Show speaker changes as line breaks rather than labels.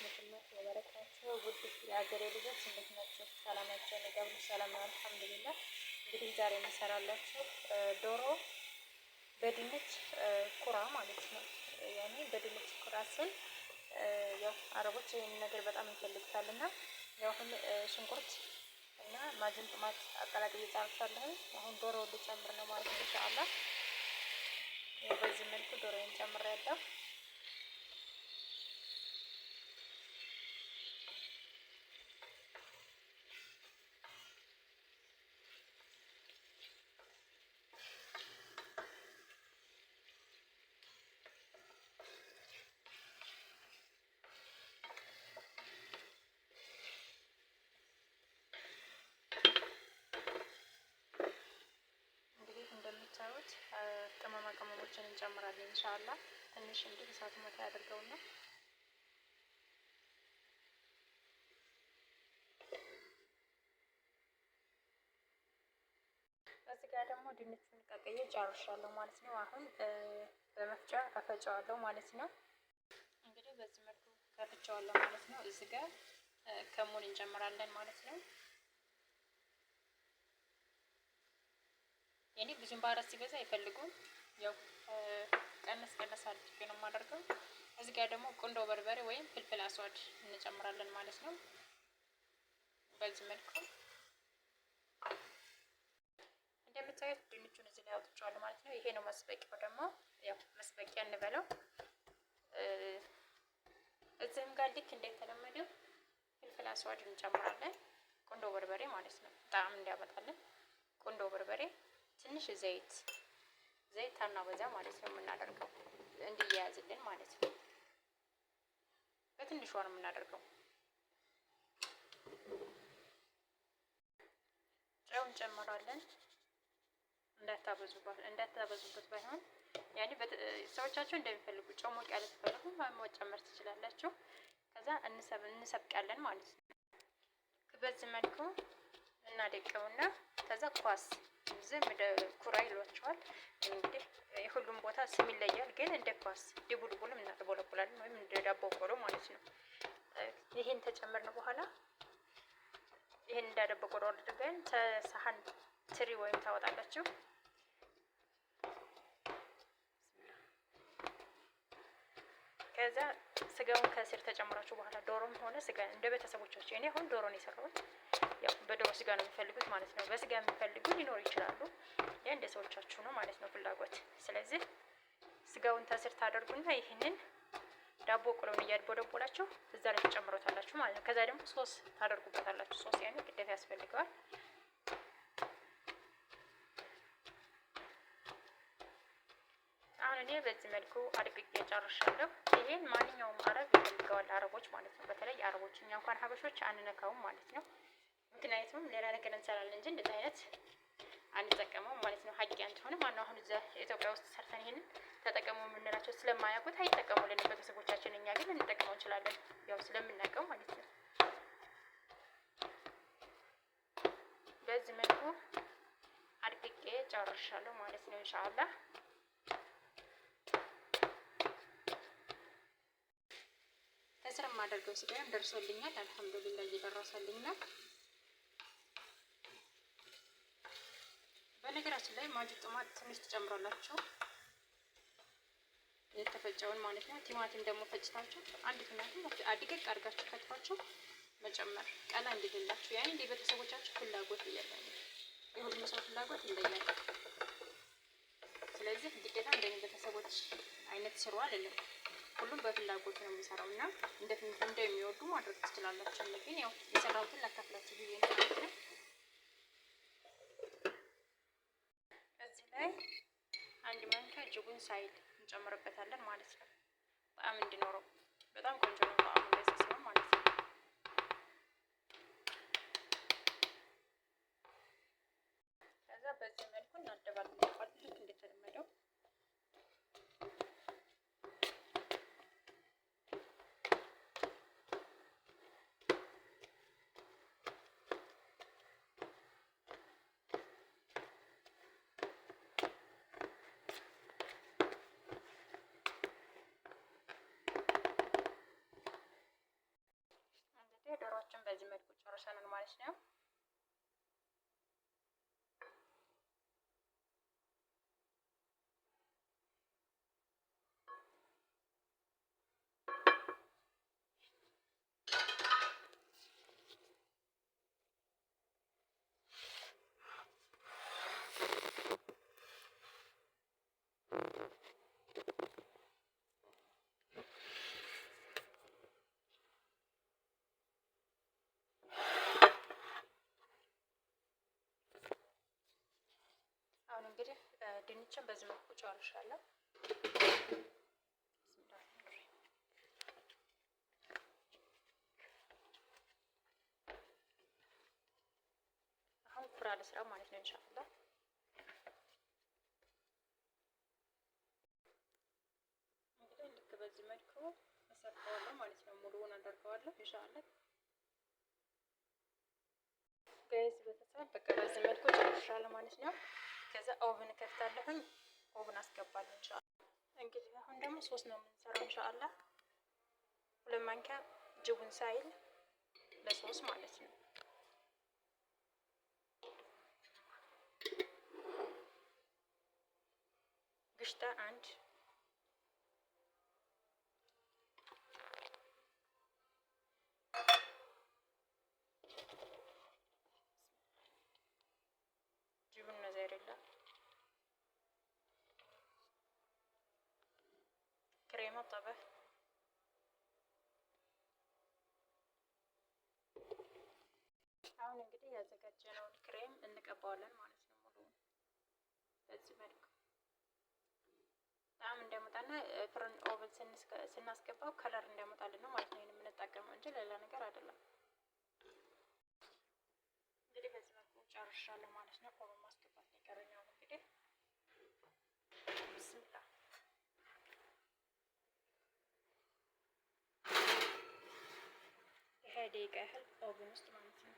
ወራህመቱላሂ ወበረካቱ። ውድ የሀገሬ ልጆች እንዴት ናቸው? ሰላም ናቸው? እኔ ጋር ሁሉ ሰላም ነው አልሐምዱሊላህ። እንግዲህ ዛሬ የምሰራላችሁ ዶሮ በድንች ኩራ ማለት ነው። ያኔ በድንች ኩራ ስል ያው አረቦች ይህን ነገር በጣም ይፈልጉታል እና ያው አሁን ሽንኩርት እና ማጅን ጥማት አቀላቅዬ ጨርሻለሁ። አሁን ዶሮ ልጨምር ነው ማለት ነው ኢንሻአላህ። በዚህ መልኩ ዶሮውን ጨምሬያለሁ። ቅመማ ቅመሞችን እንጨምራለን ኢንሻአላህ። ትንሽ እንዲህ እሳቱ መታ ያደርገውና እዚህ ጋር ደግሞ ድንቹን ቀቅዬ ጨርሻለሁ ማለት ነው። አሁን በመፍጫ አፈጫዋለሁ ማለት ነው። እንግዲህ በዚህ መልኩ ከፍጫዋለሁ ማለት ነው። እዚህ ጋር ከሙን እንጨምራለን ማለት ነው። የኔ ብዙም ባረስ ሲበዛ አይፈልጉም። ያው ቀነስ ቀነስ አድርጌ ነው የማደርገው። እዚህ ጋር ደግሞ ቁንዶ በርበሬ ወይም ፍልፍል አስዋድ እንጨምራለን ማለት ነው። በዚህ መልኩ እንደምታዩት ድንቹን እዚህ ላይ አውጥቼዋለሁ ማለት ነው። ይሄ ነው መስበቂያው። ደግሞ ያው መስበቂያ እንበለው። እዚህም ጋር ልክ እንደተለመደው ፍልፍል አስዋድ እንጨምራለን። ቁንዶ በርበሬ ማለት ነው። ጣዕም እንዲያመጣልን ቁንዶ በርበሬ፣ ትንሽ ዘይት አናበዛ ማለት ነው የምናደርገው እንዲያያዝልን ማለት ነው። በትንሿ ነው የምናደርገው። ጨው እንጨምራለን። እንዳታበዙበት ባይሆን ያኔ ሰዎቻችሁ እንደሚፈልጉ ጨው ሞቅ ያለ ትፈልጉ መጨመር ትችላላችሁ። ከዛ እንሰብቃለን ማለት ነው። በዚህ መልኩ እናደቀውና ከዛ ኳስ ዝም ኩራ ይሏቸዋል። እንግዲህ የሁሉም ቦታ ስም ይለያል፣ ግን እንደ ኳስ ድቡልቡልም እናጥቦለቡላለን ወይም እንደ ዳቦ ቆሎ ማለት ነው። ይሄን ተጨመርን በኋላ ይሄን እንዳደቦ ቆሎ አድርገን ተሳህን ትሪ ወይም ታወጣላችሁ። ከዛ ስጋውን ከስር ተጨምራችሁ በኋላ ዶሮም ሆነ ስጋ እንደ ቤተሰቦቻችሁ፣ እኔ አሁን ዶሮ ነው የሰራሁት። ያው በዶሮ ስጋ ነው የሚፈልጉት ማለት ነው። በስጋ የሚፈልጉ ሊኖሩ ይችላሉ። ያ እንደ ሰዎቻችሁ ነው ማለት ነው ፍላጎት። ስለዚህ ስጋውን ከስር ታደርጉና ይህንን ዳቦ ቆሎውን እያድቦለቦላችሁ እዛ ላይ ተጨምሮታላችሁ ማለት ነው። ከዛ ደግሞ ሶስ ታደርጉበታላችሁ። ሶስ ያኔ ግዴታ ያስፈልገዋል። አሁን እኔ በዚህ መልኩ አድቅቄ ጨርሻለሁ። ይሄን ማንኛውም አረብ ይፈልገዋል፣ አረቦች ማለት ነው። በተለይ አረቦች፣ እኛ እንኳን ሀበሾች አንነካውም ማለት ነው። ምክንያቱም ሌላ ነገር እንሰራለን እንጂ እንደዚህ አይነት አንጠቀመውም ማለት ነው። ሀቂ አንተሆነ ማነው አሁን እዛ ኢትዮጵያ ውስጥ ሰርተን ይሄንን ተጠቀሙ የምንላቸው ስለማያውቁት አይጠቀሙልንም ቤተሰቦቻችን። እኛ ግን እንጠቀመው እንችላለን፣ ያው ስለምናውቀው ማለት ነው። በዚህ መልኩ አድቅቄ ጨርሻለሁ ማለት ነው ኢንሻአላህ። ከስር የማደርገው ስጋም ደርሶልኛል አልሐምዱሊላህ፣ እየደረሰልኝ ነው። በነገራችን ላይ ማጅ ጥማት ትንሽ ትጨምራላችሁ፣ የተፈጨውን ማለት ነው። ቲማቲም ደግሞ ፈጭታችሁ አንድ ቲማቲም አድቀቅ አድርጋችሁ ከትፋችሁ መጨመር ቀላ እንዲልላችሁ። ያኔ እንደ ቤተሰቦቻችሁ ፍላጎት ይለያል፣ የሁሉም ሰው ፍላጎት ይለያል። ስለዚህ ግዴታ እንደኔ ቤተሰቦች አይነት ስሩ አይደለም፣ ሁሉም በፍላጎት ነው የሚሰራው እና እንደሚወዱ ማድረግ ትችላላችሁ። ግን ያው የሰራሁትን ላካፍላችሁ ብዬ ነው ማለት ነው። አንድ ማንኪያ ጅቡን ሳይል እንጨምርበታለን ማለት ነው። ጣዕም እንዲኖረው በጣም ቆንጆ ነው ጣዕሙ እንደዚህ ሲሆን ማለት ነው። ከዛ በዚህ መልኩ እናደባልቀዋለን ልክ እንደተለመደው። ድንቻችን በዚህ መልኩ ጨርሰናል ማለት ነው። እንግዲህ ድንችን በዚህ መልኩ ጨርሻለሁ። አሁን ኩራ ልስራ ማለት ነው ኢንሻአላህ። እንግዲህ ልክ በዚህ መልኩ እሰራዋለሁ ማለት ነው። ሙሉውን አደርገዋለሁ ኢንሻአላህ። ጋይስ ቤተሰብ በቃ በዚህ መልኩ ጨርሻለሁ ማለት ነው። ከዛ ኦቭን ከፍታለሁኝ። ኦቭን አስገባለሁ ኢንሻአላህ። እንግዲህ አሁን ደግሞ ሶስት ነው የምንሰራው ኢንሻአላህ። 2 ማንኪያ ጅቡን ሳይል ለሶስት ማለት ነው። ግሽጣ 1 ጅቡን ነዘይረላ ክሬማ ጠበህ አሁን እንግዲህ ያዘጋጀነውን ክሬም እንቀባዋለን ማለት ነው። ሙሉውን በዚህ መልኩ በጣም እንዲያመጣና ፍርን ኦቨን ስናስገባው ከለር እንዲያመጣልን ነው ማለት ነው የምንጠቀመው እንጂ ሌላ ነገር አይደለም። እንግዲህ በዚህ መልኩ ጨርሻለሁ ማለት ነው። ኦቨን ማስገባት ነው የቀረኝ እንግዲህ ብስሚላ 20 ደቂቃ ያህል ኦቨን ውስጥ ማለት ነው።